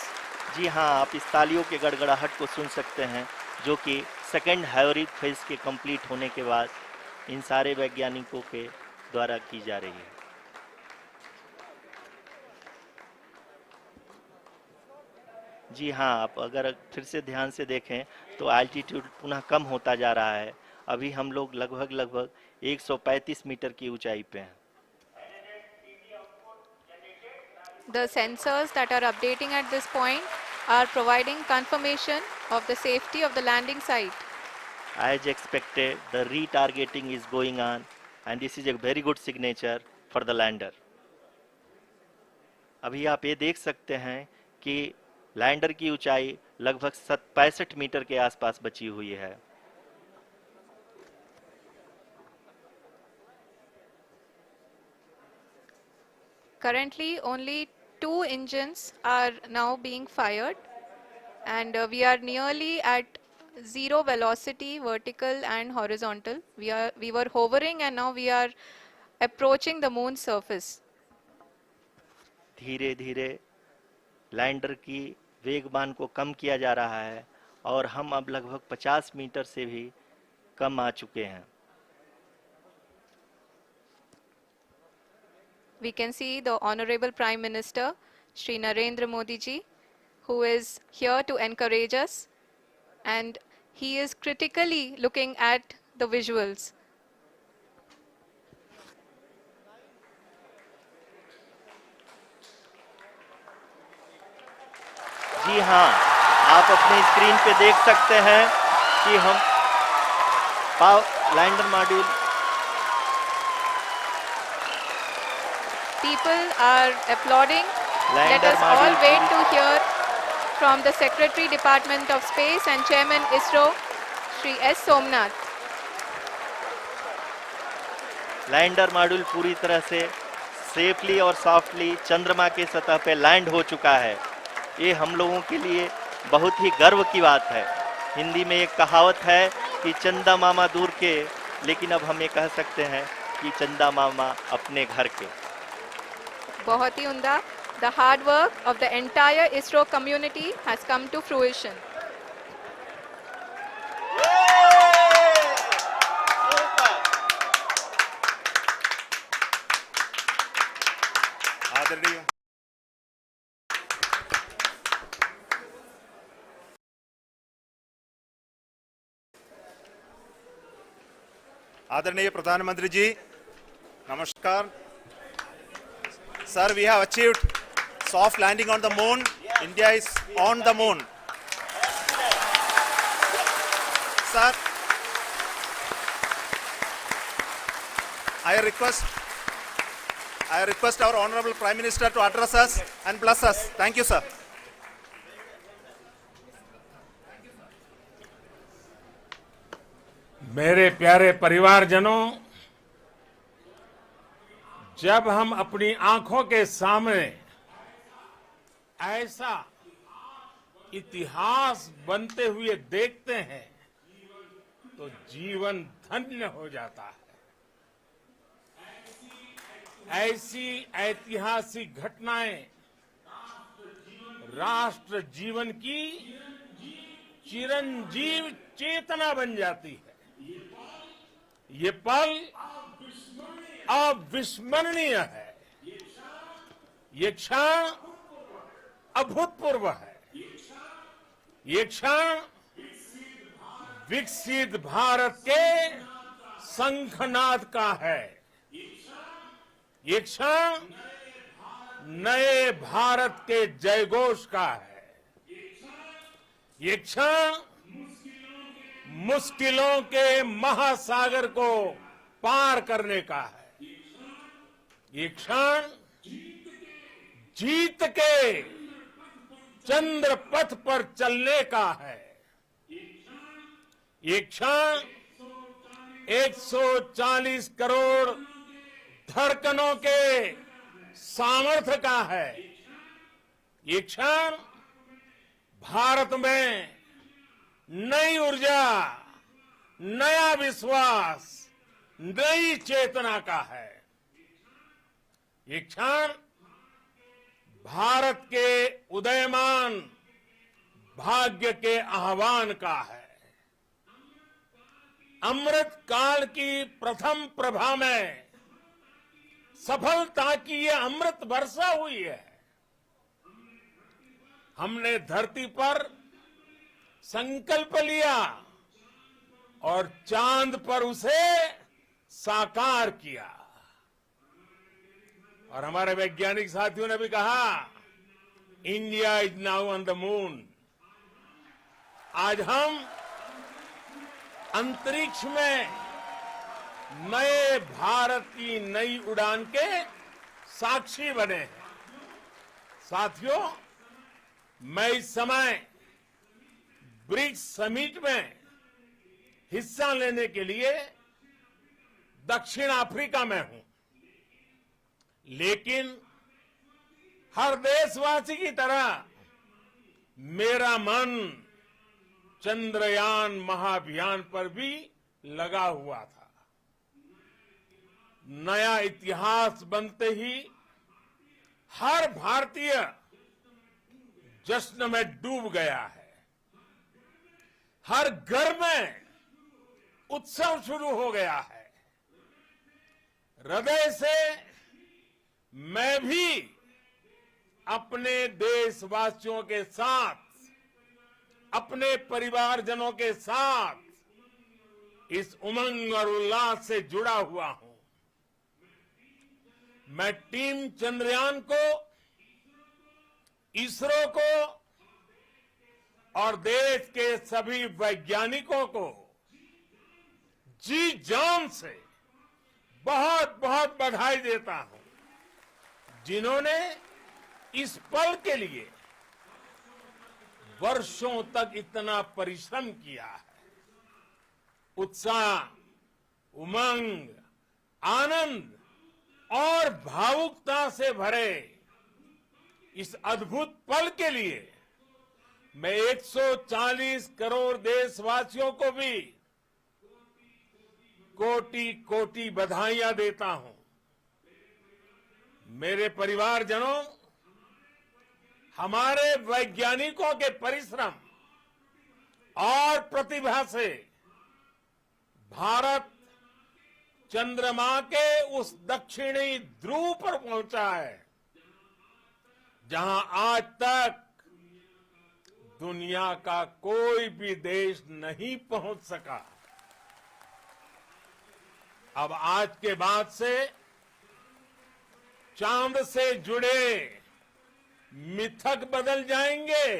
जी हाँ, आप इस तालियों के गड़गड़ाहट को सुन सकते हैं, जो कि सेकंड हाइब्रिड फेज के कंप्लीट होने के बाद इन सारे वैज्ञानिकों के द्वारा की जा रही है। जी हाँ, आप अगर फिर से ध्यान से देखें तो एल्टीट्यूड पुनः कम होता जा रहा है। अभी हम लोग लगभग लगभग 135 मीटर की ऊंचाई पे हैं। The sensors that are updating at this point are providing confirmation of the safety of the landing site. As expected, the retargeting is going on and this is a very good signature for the lander. अभी आप ये देख सकते हैं कि lander की ऊंचाई लगभग 65 मीटर के आसपास बची हुई है। Currently, only two engines are now being fired, and we are nearly at zero velocity, vertical and horizontal. We were hovering, and now we are approaching the moon's surface. धीरे धीरे लैंडर की वेगमान को कम किया जा रहा है और हम अब लगभग 50 मीटर से भी कम आ चुके हैं। We can see the Honorable Prime Minister, Shri Narendra Modi ji, who is here to encourage us, and he is critically looking at the visuals. जी हाँ, आप अपने स्क्रीन पे देख सकते हैं कि हम lander module People are applauding. Let lander us all module wait to hear from the Secretary Department of Space and Chairman ISRO, Shri S. Somnath. Lander module पूरी तरह से सेफली और सॉफ्टली चंद्रमा के सतह पे लैंड हो चुका है। ये हम लोगों के लिए बहुत ही गर्व की बात है। हिंदी में एक कहावत है कि चंदा मामा दूर के, लेकिन अब हम ये कह सकते हैं कि चंदा मामा अपने घर के। बहुत ही उम्दा. The hard work of the entire ISRO community has come to fruition. आदरणीय आदरणीय प्रधानमंत्री जी, नमस्कार। Sir, we have achieved soft landing on the moon. India is on the moon. Sir, I request our Honorable Prime Minister to address us and bless us. Thank you, sir. मेरे प्यारे परिवारजनों, जब हम अपनी आंखों के सामने ऐसा इतिहास बनते हुए देखते हैं तो जीवन धन्य हो जाता है। ऐसी ऐतिहासिक घटनाएं राष्ट्र जीवन की चिरंजीव चेतना बन जाती है। ये पल अविस्मरणीय है। ये क्षण अभूतपूर्व है। ये क्षण विकसित भारत के शंखनाद का है। ये क्षण नए भारत के जयघोष का है। ये क्षण मुश्किलों के महासागर को पार करने का है। ये क्षण जीत के चंद्र पथ पर चलने का है। ये क्षण 140 करोड़ धड़कनों के सामर्थ्य का है। ये क्षण भारत में नई ऊर्जा, नया विश्वास, नई चेतना का है। ये क्षण भारत के उदयमान भाग्य के आह्वान का है। अमृत काल की प्रथम प्रभा में सफलता की ये अमृत वर्षा हुई है। हमने धरती पर संकल्प लिया और चांद पर उसे साकार किया। और हमारे वैज्ञानिक साथियों ने भी कहा, India is now on the moon. आज हम अंतरिक्ष में नए भारत की नई उड़ान के साक्षी बने हैं। साथियों, मैं इस समय ब्रिक्स समिट में हिस्सा लेने के लिए दक्षिण अफ्रीका में हूं, लेकिन हर देशवासी की तरह मेरा मन चंद्रयान महाअभियान पर भी लगा हुआ था। नया इतिहास बनते ही हर भारतीय जश्न में डूब गया है। हर घर में उत्सव शुरू हो गया है। हृदय से मैं भी अपने देशवासियों के साथ, अपने परिवारजनों के साथ इस उमंग और उल्लास से जुड़ा हुआ हूं। मैं टीम चंद्रयान को, इसरो को और देश के सभी वैज्ञानिकों को जी जान से बहुत बहुत बधाई देता हूं, जिन्होंने इस पल के लिए वर्षों तक इतना परिश्रम किया है। उत्साह, उमंग, आनंद और भावुकता से भरे इस अद्भुत पल के लिए मैं 140 करोड़ देशवासियों को भी कोटि कोटि बधाइयां देता हूं। मेरे परिवारजनों, हमारे वैज्ञानिकों के परिश्रम और प्रतिभा से भारत चंद्रमा के उस दक्षिणी ध्रुव पर पहुंचा है, जहां आज तक दुनिया का कोई भी देश नहीं पहुंच सका। अब आज के बाद से चांद से जुड़े मिथक बदल जाएंगे,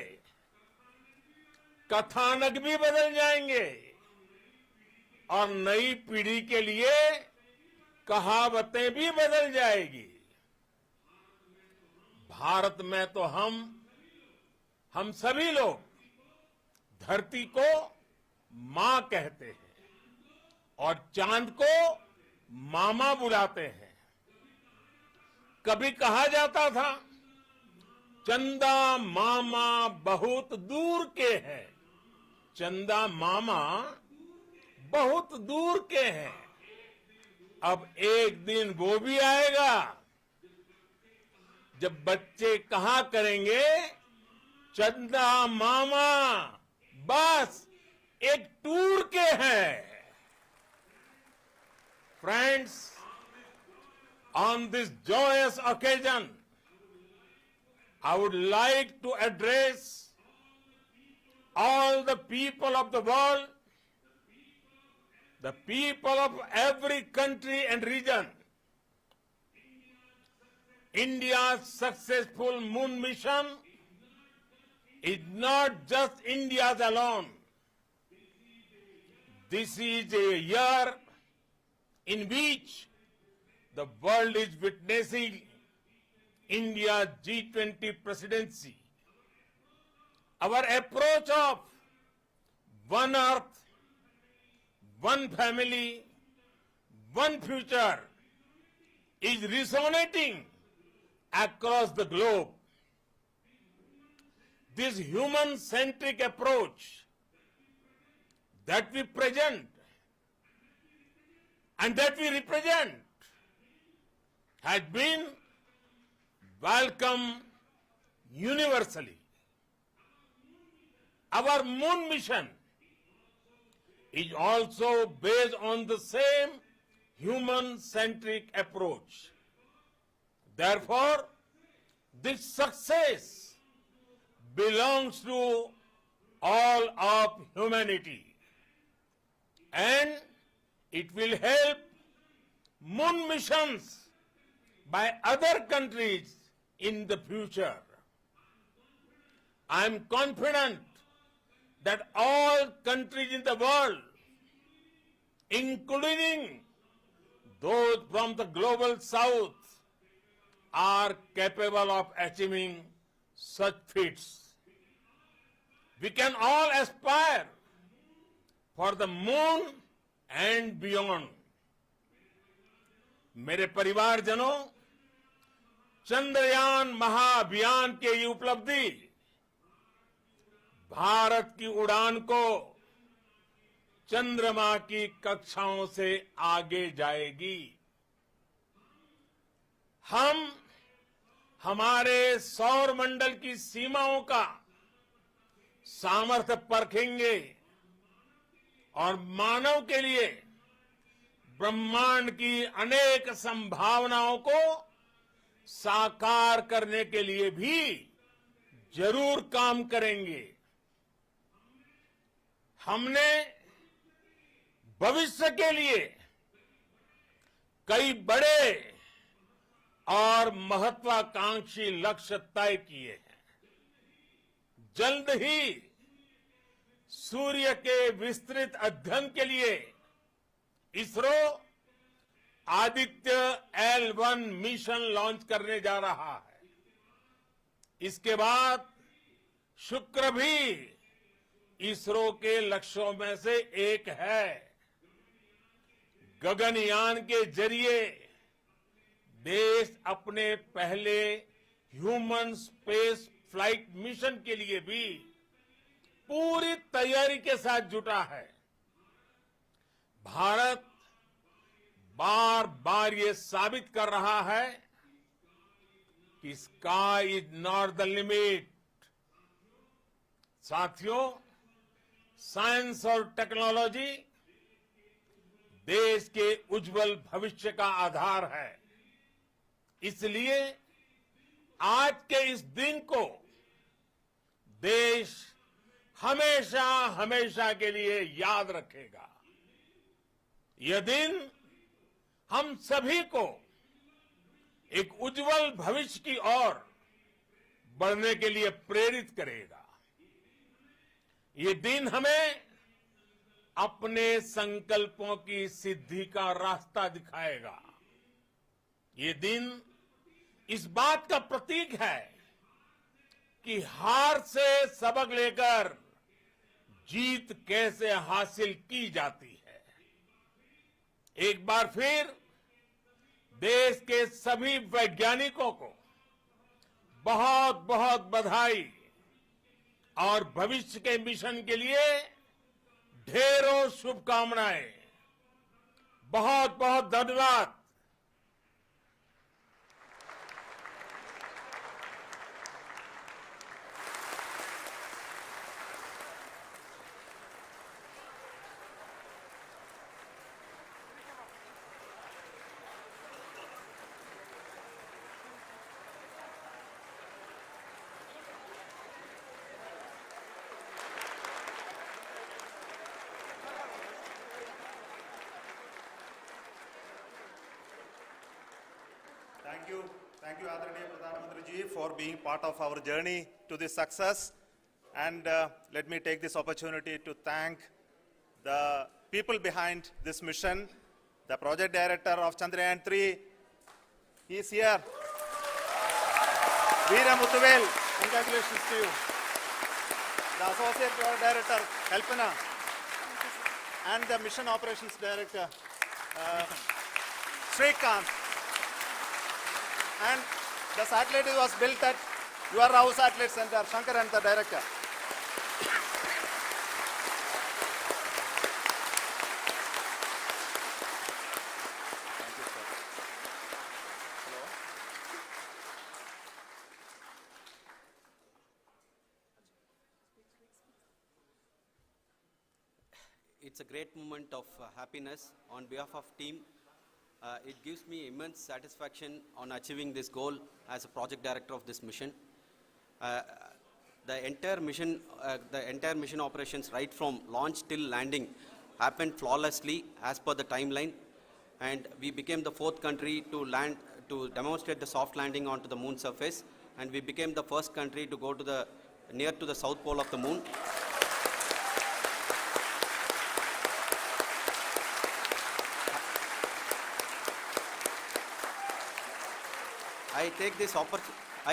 कथानक भी बदल जाएंगे और नई पीढ़ी के लिए कहावतें भी बदल जाएगी। भारत में तो हम सभी लोग धरती को मां कहते हैं और चांद को मामा बुलाते हैं। कभी कहा जाता था, चंदा मामा बहुत दूर के हैं। चंदा मामा बहुत दूर के हैं। अब एक दिन वो भी आएगा जब बच्चे कहा करेंगे, चंदा मामा बस एक टूर के हैं। Friends, on this joyous occasion, I would like to address all the people of the world, the people of every country and region. India's successful moon mission is not just India's alone. This is a year in which the world is witnessing India's G20 presidency. Our approach of one earth, one family, one future is resonating across the globe. This human-centric approach that we present and that we represent has been welcomed universally. Our moon mission is also based on the same human-centric approach. Therefore, this success belongs to all of humanity, and it will help moon missions by other countries in the future. I am confident that all countries in the world, including those from the global south, are capable of achieving such feats. we can all aspire for the moon and beyond. मेरे परिवारजनों, चंद्रयान महाअभियान के ये उपलब्धि भारत की उड़ान को चंद्रमा की कक्षाओं से आगे जाएगी। हम हमारे सौर मंडल की सीमाओं का सामर्थ्य परखेंगे और मानव के लिए ब्रह्मांड की अनेक संभावनाओं को साकार करने के लिए भी जरूर काम करेंगे। हमने भविष्य के लिए कई बड़े और महत्वाकांक्षी लक्ष्य तय किए हैं। जल्द ही सूर्य के विस्तृत अध्ययन के लिए ISRO Aditya L1 mission launch करने जा रहा है। इसके बाद शुक्र भी इसरो के लक्ष्यों में से एक है। गगनयान के जरिए देश अपने पहले ह्यूमन स्पेस फ्लाइट मिशन के लिए भी पूरी तैयारी के साथ जुटा है। भारत बार बार ये साबित कर रहा है कि sky is not the limit. साथियों, साइंस और टेक्नोलॉजी देश के उज्जवल भविष्य का आधार है। इसलिए आज के इस दिन को देश हमेशा हमेशा के लिए याद रखेगा। यह दिन हम सभी को एक उज्जवल भविष्य की ओर बढ़ने के लिए प्रेरित करेगा। ये दिन हमें अपने संकल्पों की सिद्धि का रास्ता दिखाएगा। ये दिन इस बात का प्रतीक है कि हार से सबक लेकर जीत कैसे हासिल की जाती है। एक बार फिर देश के सभी वैज्ञानिकों को बहुत बहुत बधाई और भविष्य के मिशन के लिए ढेरों शुभकामनाएं। बहुत बहुत धन्यवाद। Thank you, Adaraniya Pradhan Mantri ji, for being part of our journey to this success. And let me take this opportunity to thank the people behind this mission, the project director of Chandrayaan 3. He is here. Veera Muthuvel, congratulations to you. The associate project director, Kalpana, and the mission operations director, Srikanth. And the satellite was built at your Rao Satellite Center, Shankar and the director. Thank you, sir. Hello. It's a great moment of happiness on behalf of team. It gives me immense satisfaction on achieving this goal as a project director of this mission. The entire mission operations right from launch till landing happened flawlessly as per the timeline, and we became the 4th country to demonstrate the soft landing onto the moon surface, and we became the first country to go to near to the south pole of the moon. I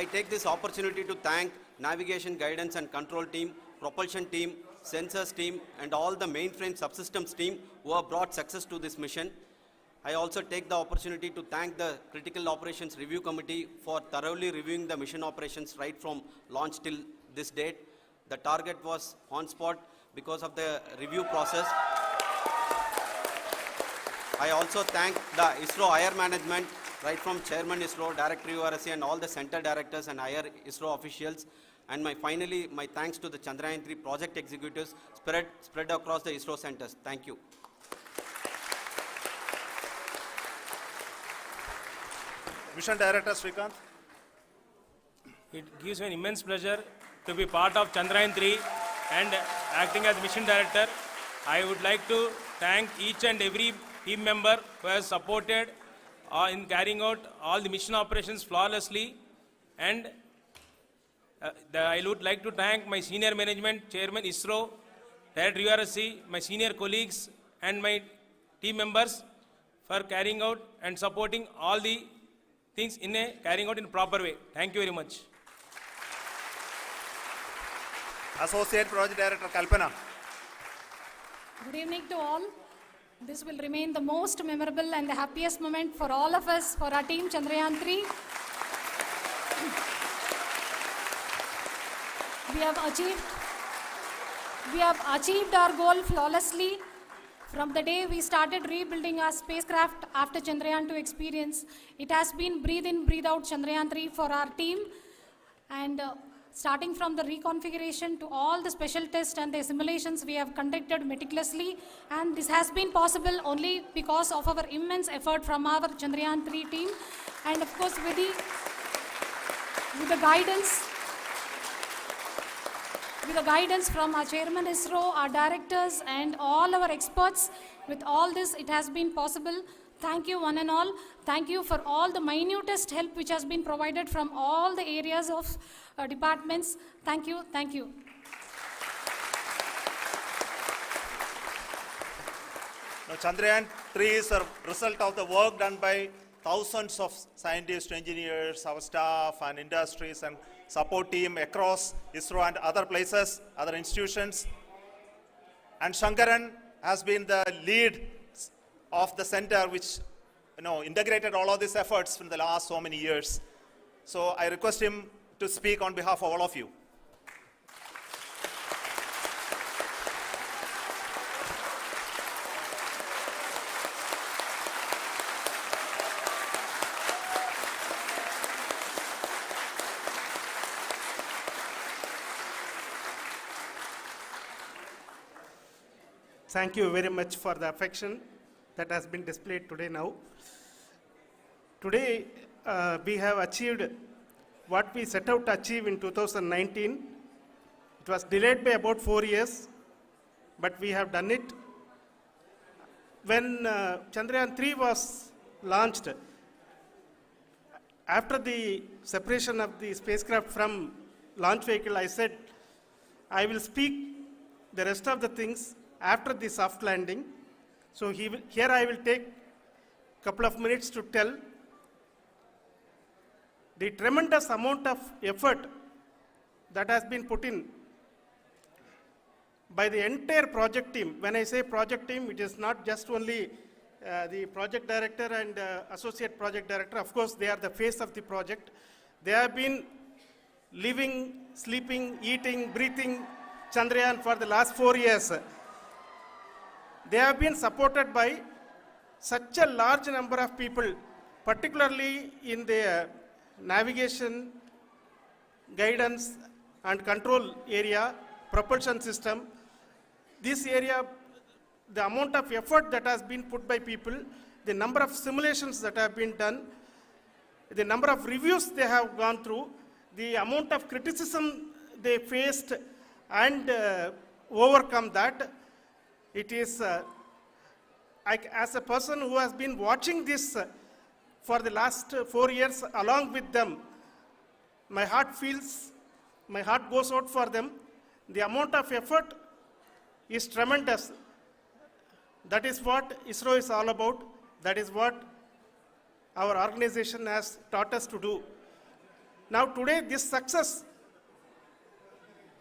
take this opportunity to thank navigation, guidance and control team propulsion team, sensors team, and all the mainframe subsystems team who have brought success to this mission. I also take the opportunity to thank the Critical Operations Review Committee for thoroughly reviewing the mission operations right from launch till this date. The target was on spot because of the review process. I also thank the ISRO higher management, right from Chairman ISRO, Director URSC, and all the center directors and higher ISRO officials. And finally, my thanks to the Chandrayaan 3 project executives spread across the ISRO centers. Thank you. Mission Director Srikanth. It gives me an immense pleasure to be part of Chandrayaan 3 and acting as Mission Director. I would like to thank each and every team member who has supported in carrying out all the mission operations flawlessly. And I would like to thank my senior management, Chairman ISRO, Director URSC, my senior colleagues and my team members for carrying out and supporting all the things carrying out in a proper way. Thank you very much. Associate Project Director Kalpana. Good evening to all. This will remain the most memorable and the happiest moment for all of us, for our team Chandrayaan 3. We have achieved our goal flawlessly. From the day we started rebuilding our spacecraft after Chandrayaan 2 experience, it has been breathe in, breathe out Chandrayaan 3 for our team. And starting from the reconfiguration to all the special tests and the simulations we have conducted meticulously. And this has been possible only because of our immense effort from our Chandrayaan 3 team. And of course with the guidance from our Chairman ISRO, our directors and all our experts. With all this, it has been possible. Thank you one and all. Thank you for all the minutest help which has been provided from all the areas of departments. Thank you. Thank you. Now, Chandrayaan 3 is a result of the work done by thousands of scientists, engineers, our staff and industries and support team across ISRO and other places, other institutions. And Shankaran has been the lead of the center which integrated all of these efforts in the last so many years. So I request him to speak on behalf of all of you. Thank you very much for the affection that has been displayed today now. Today, we have achieved what we set out to achieve in 2019. It was delayed by about 4 years, but we have done it. When Chandrayaan 3 was launched, after the separation of the spacecraft from launch vehicle, I said, I will speak the rest of the things after the soft landing. So here I will take a couple of minutes to tell the tremendous amount of effort that has been put in by the entire project team. When I say project team, it is not just only the project director and associate project director. Of course, they are the face of the project. They have been living, sleeping, eating, breathing Chandrayaan for the last 4 years. They have been supported by such a large number of people, particularly in the navigation, guidance and control area, propulsion system. This area, the amount of effort that has been put by people, the number of simulations that have been done, the number of reviews they have gone through, the amount of criticism they faced and overcome that. It is, as a person who has been watching this for the last 4 years along with them, my heart goes out for them. The amount of effort is tremendous. That is what ISRO is all about. That is what our organization has taught us to do. Now today, this success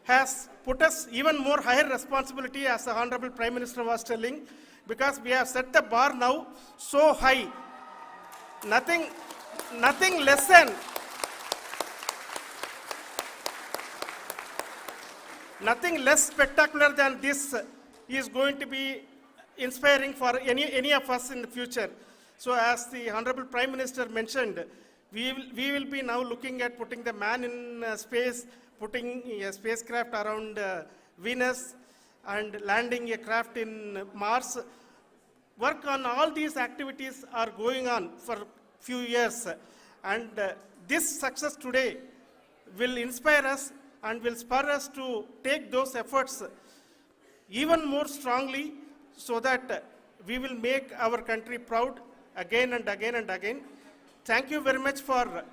has put us even more higher responsibility, as the Honorable Prime Minister was telling, because we have set the bar now so high. Nothing less than nothing less spectacular than this is going to be inspiring for any of us in the future. So as the Honorable Prime Minister mentioned, we will be now looking at putting the man in space, putting a spacecraft around Venus, and landing a craft in Mars. Work on all these activities are going on for few years, and this success today will inspire us and will spur us to take those efforts even more strongly, so that we will make our country proud again and again and again. Thank you very much for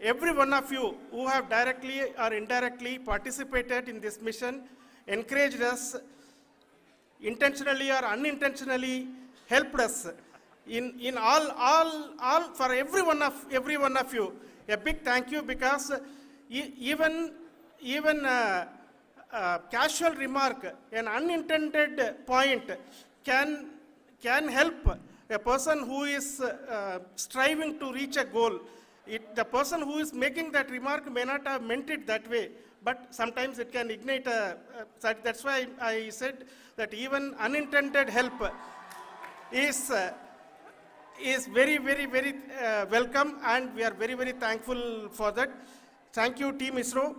every one of you who have directly or indirectly participated in this mission, encouraged us, intentionally or unintentionally helped us in all for every one of you. A big thank you, because even casual remark, an unintended point can help a person who is striving to reach a goal. The person who is making that remark may not have meant it that way, but sometimes it can ignite that's why I said that even unintended help is very, very, very welcome, and we are very, very thankful for that. Thank you, Team ISRO,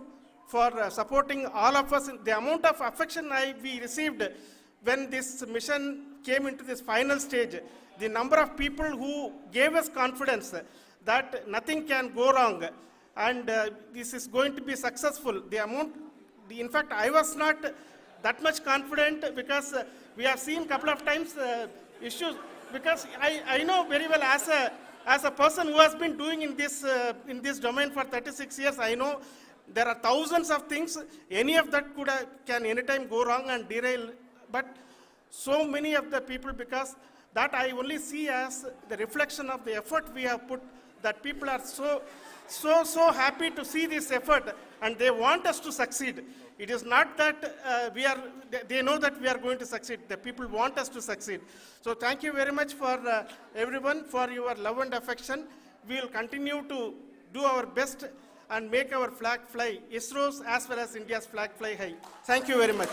for supporting all of us. The amount of affection we received when this mission came into this final stage, the number of people who gave us confidence that nothing can go wrong, and this is going to be successful. In fact, I was not that much confident, because we have seen a couple of times issues, because I know very well, as a person who has been doing in this domain for 36 years, I know there are thousands of things. Any of that can anytime go wrong and derail. But so many of the people, because that I only see as the reflection of the effort we have put, that people are so happy to see this effort, and they want us to succeed. It is not that they know that we are going to succeed. The people want us to succeed. So thank you very much for everyone, for your love and affection. We will continue to do our best and make our flag fly, ISRO's as well as India's flag fly high. Thank you very much.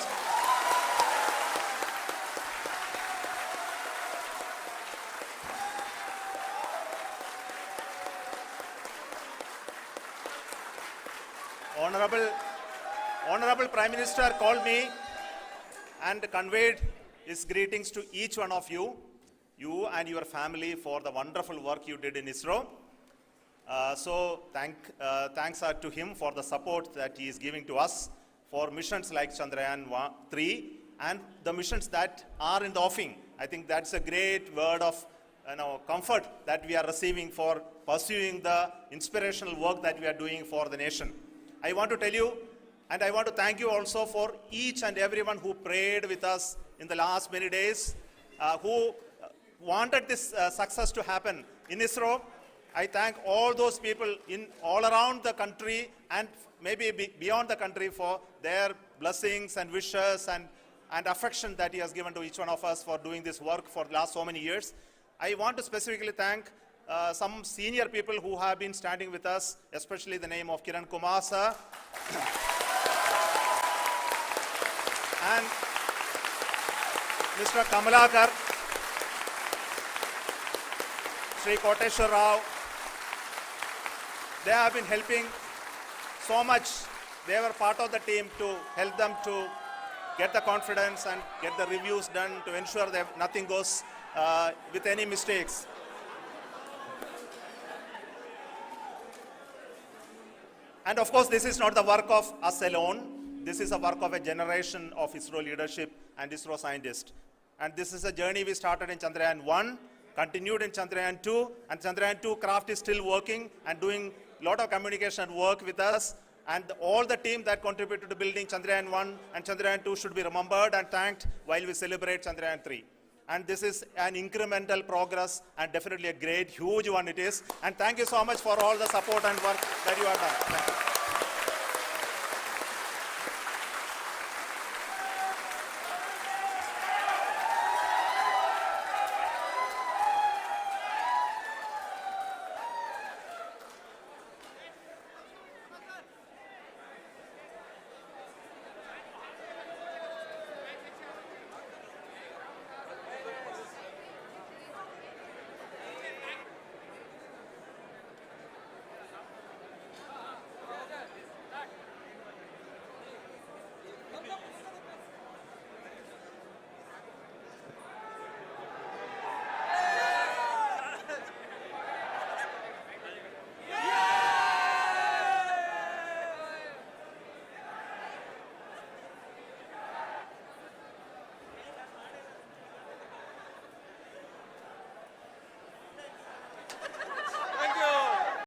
Honorable Prime Minister called me and conveyed his greetings to each one of you and your family, for the wonderful work you did in ISRO. So thanks are to him for the support that he is giving to us for missions like Chandrayaan 3 and the missions that are in the offing. I think that's a great word of comfort that we are receiving for pursuing the inspirational work that we are doing for the nation. I want to tell you, and I want to thank you also for each and everyone who prayed with us in the last many days, who wanted this success to happen in ISRO. I thank all those people all around the country and maybe beyond the country for their blessings and wishes and affection that he has given to each one of us for doing this work for the last so many years. I want to specifically thank some senior people who have been standing with us, especially the name of Kiran Kumar sir and Mr. Kamalakar, Sri Koteshwar Rao. They have been helping so much. They were part of the team to help them to get the confidence and get the reviews done to ensure that nothing goes with any mistakes. And of course, this is not the work of us alone. This is a work of a generation of ISRO leadership and ISRO scientists. And this is a journey we started in Chandrayaan 1, continued in Chandrayaan 2, and Chandrayaan 2 craft is still working and doing a lot of communication work with us. And all the team that contributed to building Chandrayaan 1 and Chandrayaan 2 should be remembered and thanked while we celebrate Chandrayaan 3. And this is an incremental progress and definitely a great, huge one it is. And thank you so much for all the support and work that you have done. Thank you.